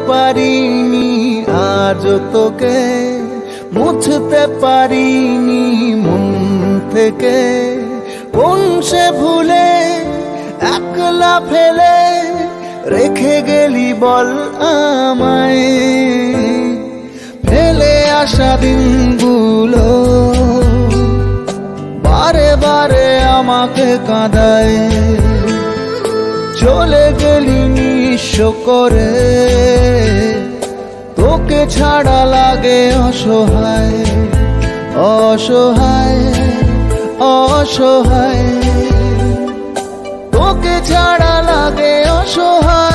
পারিনি, আজ তোকে মুছতে পারিনি মন থেকে। কোন সে ভুলে একলা ফেলে রেখে গেলি বল আমায়। ফেলে আসা দিনগুলো বারে বারে আমাকে কাঁদায়। চলে গেলি নিঃস্ব করে, তোকে ছাড়া লাগে অসহায় অসহায় অসহায়, তোকে ছাড়া লাগে অসহায়।